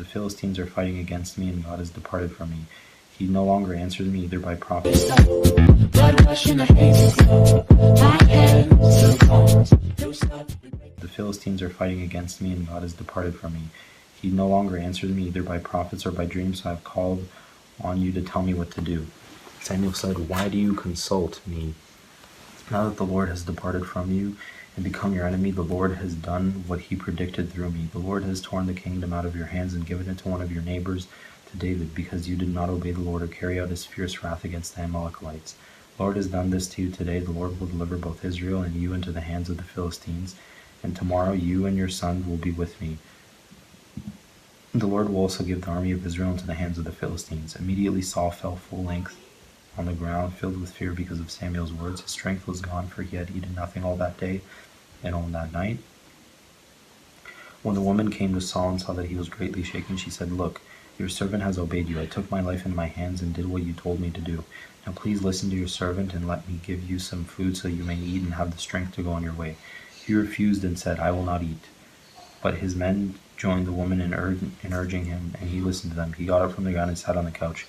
The Philistines are fighting against me, and God has departed from me. He no longer answers me either by prophet. The Philistines are fighting against me, and God has departed from me. He no longer answers me either by prophets or by dreams, so I have called on you to tell me what to do. Samuel said, "Why do you consult me? Now that the Lord has departed from you and become your enemy, the Lord has done what he predicted through me. The Lord has torn the kingdom out of your hands and given it to one of your neighbors, to David, because you did not obey the Lord or carry out his fierce wrath against the Amalekites. The Lord has done this to you today. The Lord will deliver both Israel and you into the hands of the Philistines, and tomorrow you and your son will be with me. The Lord will also give the army of Israel into the hands of the Philistines." Immediately Saul fell full length on the ground, filled with fear because of Samuel's words. His strength was gone, for he had eaten nothing all that day and all that night. When the woman came to Saul and saw that he was greatly shaken, she said, "Look, your servant has obeyed you. I took my life in my hands and did what you told me to do. Now please listen to your servant and let me give you some food so you may eat and have the strength to go on your way." He refused and said, "I will not eat." But his men joined the woman in urging him, and he listened to them. He got up from the ground and sat on the couch.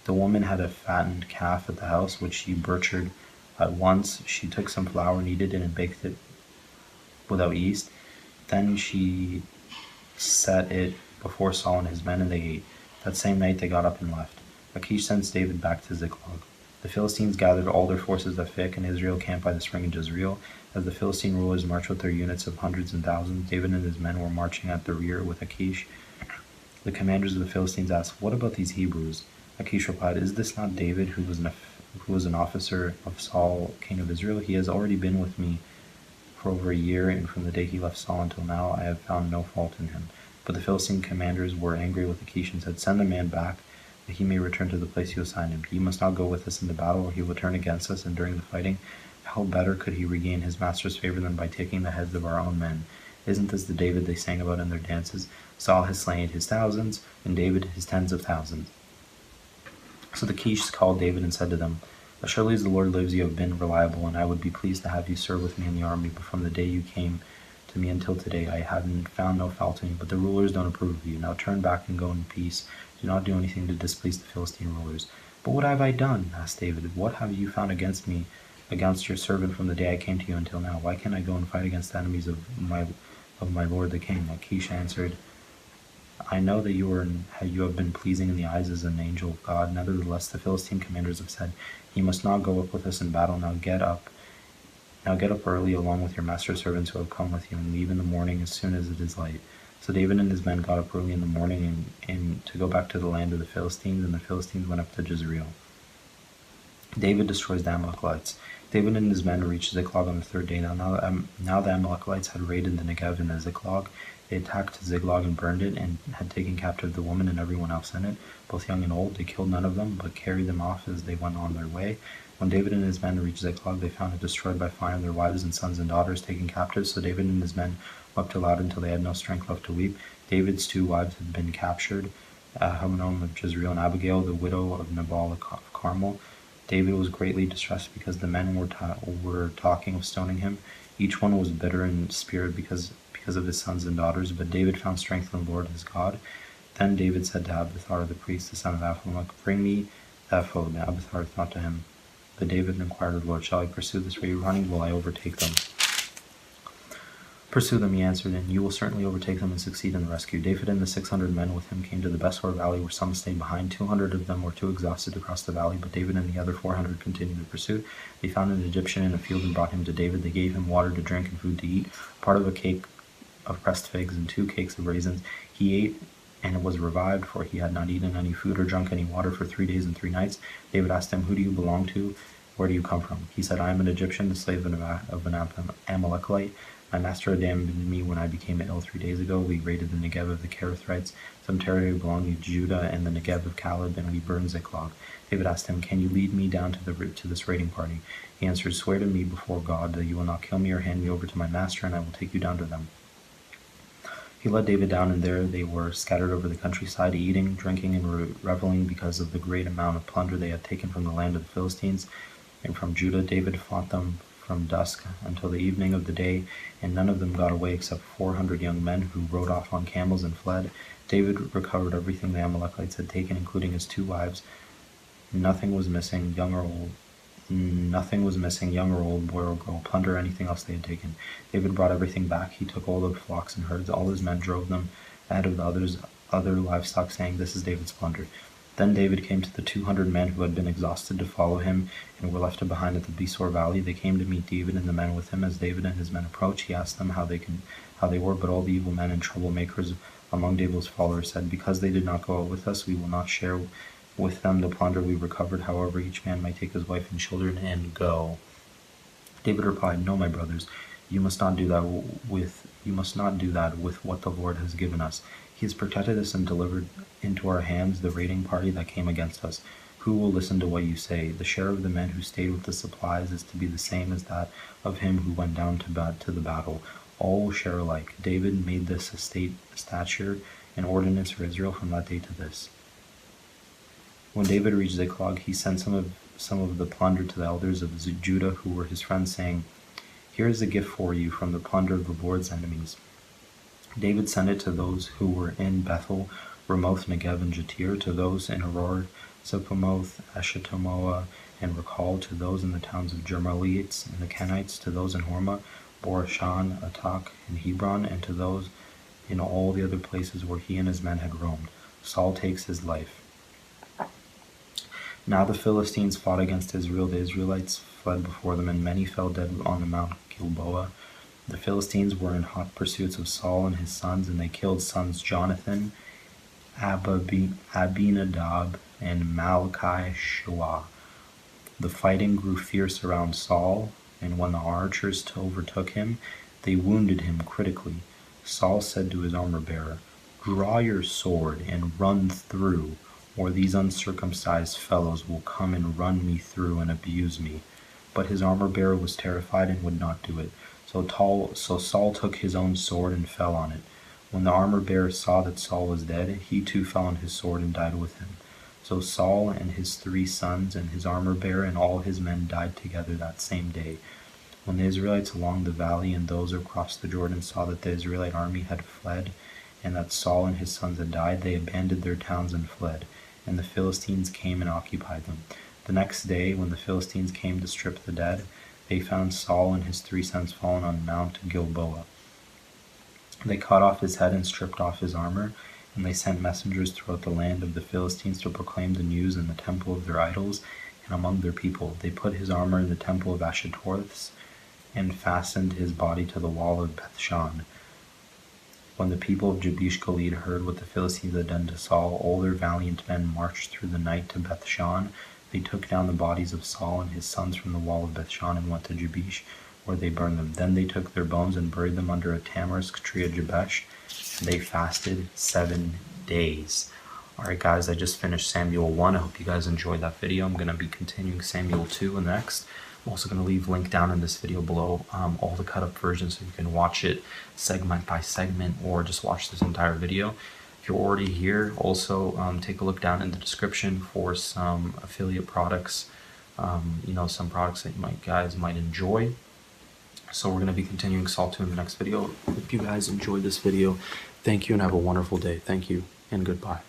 The woman had a fattened calf at the house, which she butchered at once. She took some flour, kneaded it, and baked it without yeast. Then she set it before Saul and his men, and they ate. That same night they got up and left. Achish sends David back to Ziklag. The Philistines gathered all their forces at Fic, and Israel camped by the spring in Jezreel. As the Philistine rulers marched with their units of hundreds and thousands, David and his men were marching at the rear with Achish. The commanders of the Philistines asked, "What about these Hebrews?" Achish replied, "Is this not David, who was an officer of Saul, king of Israel? He has already been with me for over a year, and from the day he left Saul until now, I have found no fault in him." But the Philistine commanders were angry with Achish and said, "Send the man back, that he may return to the place you assigned him. He must not go with us into battle, or he will turn against us, and during the fighting, how better could he regain his master's favor than by taking the heads of our own men? Isn't this the David they sang about in their dances? Saul has slain his thousands, and David his tens of thousands." So the Achish called David and said to them, "As surely as the Lord lives, you have been reliable, and I would be pleased to have you serve with me in the army. But from the day you came to me until today, I haven't found no fault in you. But the rulers don't approve of you. Now turn back and go in peace. Do not do anything to displease the Philistine rulers." "But what have I done?" asked David. "What have you found against me, against your servant from the day I came to you until now? Why can't I go and fight against the enemies of my lord the king?" Achish answered, "I know that you have been pleasing in the eyes as an angel of God. Nevertheless, the Philistine commanders have said, 'You must not go up with us in battle. Now get up early along with your master's servants who have come with you, and leave in the morning as soon as it is light.' So David and his men got up early in the morning and to go back to the land of the Philistines, and the Philistines went up to Jezreel. David destroys the Amalekites. David and his men reached Ziklag on the third day. Now the Amalekites had raided the Negev and the Ziklag. They attacked Ziklag and burned it, and had taken captive the woman and everyone else in it, both young and old. They killed none of them, but carried them off as they went on their way. When David and his men reached Ziklag, they found it destroyed by fire, and their wives and sons and daughters taken captive. So David and his men wept aloud until they had no strength left to weep. David's two wives had been captured, Ahinoam of Jezreel and Abigail, the widow of Nabal of Carmel. David was greatly distressed because the men were talking of stoning him. Each one was bitter in spirit because of his sons and daughters, but David found strength in the Lord his God. Then David said to Abiathar the priest, the son of Ahimelech, "Bring me the ephod." And Abiathar thought to him, but David inquired of the Lord, "Shall I pursue this way running? Will I overtake them?" "Pursue them," he answered, "and you will certainly overtake them and succeed in the rescue." David and the 600 men with him came to the Besor valley, where some stayed behind. 200 of them were too exhausted to cross the valley, but David and the other 400 continued the pursuit. They found an Egyptian in a field and brought him to David. They gave him water to drink and food to eat, part of a cake of pressed figs and 2 cakes of raisins. He ate and was revived, for he had not eaten any food or drunk any water for 3 days and 3 nights. David asked him, "Who do you belong to? Where do you come from?" He said, "I am an Egyptian, the slave of an Amalekite. My master abandoned me when I became ill 3 days ago. We raided the Negev of the Kerethites, some territory belonging to Judah, and the Negev of Caleb, and we burned Ziklag." David asked him, "Can you lead me down to this raiding party?" He answered, "Swear to me before God that you will not kill me or hand me over to my master, and I will take you down to them." He led David down, and there they were scattered over the countryside, eating, drinking, and reveling because of the great amount of plunder they had taken from the land of the Philistines and from Judah. David fought them from dusk until the evening of the day, and none of them got away except 400 young men who rode off on camels and fled. David recovered everything the Amalekites had taken, including his 2 wives. Nothing was missing, young or old. Nothing was missing, young or old, boy or girl, plunder, or anything else they had taken. David brought everything back. He took all the flocks and herds. All his men drove them ahead of the other livestock, saying, "This is David's plunder." Then David came to the 200 men who had been exhausted to follow him and were left behind at the Besor Valley. They came to meet David and the men with him. As David and his men approached, he asked them how they were, but all the evil men and troublemakers among David's followers said, "Because they did not go out with us, we will not share with them the plunder we recovered. However, each man might take his wife and children and go." David replied, "No, my brothers, you must not do that with what the Lord has given us. He has protected us and delivered into our hands the raiding party that came against us. Who will listen to what you say? The share of the men who stayed with the supplies is to be the same as that of him who went down to the battle. All will share alike." David made this a statute and ordinance for Israel from that day to this. When David reached Ziklag, he sent some of the plunder to the elders of Judah who were his friends, saying, "Here is a gift for you from the plunder of the Lord's enemies." David sent it to those who were in Bethel, Ramoth, Negev, and Jatir, to those in Aror, Siphamoth, Eshtamoa, and Rakal, to those in the towns of Jermalites and the Kenites, to those in Hormah, Borashan, Atak, and Hebron, and to those in all the other places where he and his men had roamed. Saul takes his life. Now the Philistines fought against Israel. The Israelites fled before them, and many fell dead on the Mount Gilboa. The Philistines were in hot pursuits of Saul and his sons, and they killed sons Jonathan, Abinadab, and Malchi-Shua. The fighting grew fierce around Saul, and when the archers overtook him, they wounded him critically. Saul said to his armor-bearer, "Draw your sword and run through, or these uncircumcised fellows will come and run me through and abuse me." But his armor-bearer was terrified and would not do it. So Saul took his own sword and fell on it. When the armor-bearer saw that Saul was dead, he too fell on his sword and died with him. So Saul and his 3 sons and his armor-bearer and all his men died together that same day. When the Israelites along the valley and those who crossed the Jordan saw that the Israelite army had fled and that Saul and his sons had died, they abandoned their towns and fled, and the Philistines came and occupied them. The next day, when the Philistines came to strip the dead, they found Saul and his 3 sons fallen on Mount Gilboa. They cut off his head and stripped off his armor, and they sent messengers throughout the land of the Philistines to proclaim the news in the temple of their idols and among their people. They put his armor in the temple of Ashtoreth and fastened his body to the wall of Bethshan. When the people of Jabesh Gilead heard what the Philistines had done to Saul, all their valiant men marched through the night to Bethshan. They took down the bodies of Saul and his sons from the wall of Bethshan and went to Jabesh, where they burned them. Then they took their bones and buried them under a tamarisk tree at Jabesh. They fasted 7 days. Alright guys, I just finished Samuel 1. I hope you guys enjoyed that video. I'm going to be continuing Samuel 2 next. I'm also going to leave a link down in this video below, all the cut up versions, so you can watch it segment by segment or just watch this entire video. If you're already here, also take a look down in the description for some affiliate products, some products that you guys might enjoy. So we're going to be continuing Saul 2 in the next video. If you guys enjoyed this video, thank you and have a wonderful day. Thank you and goodbye.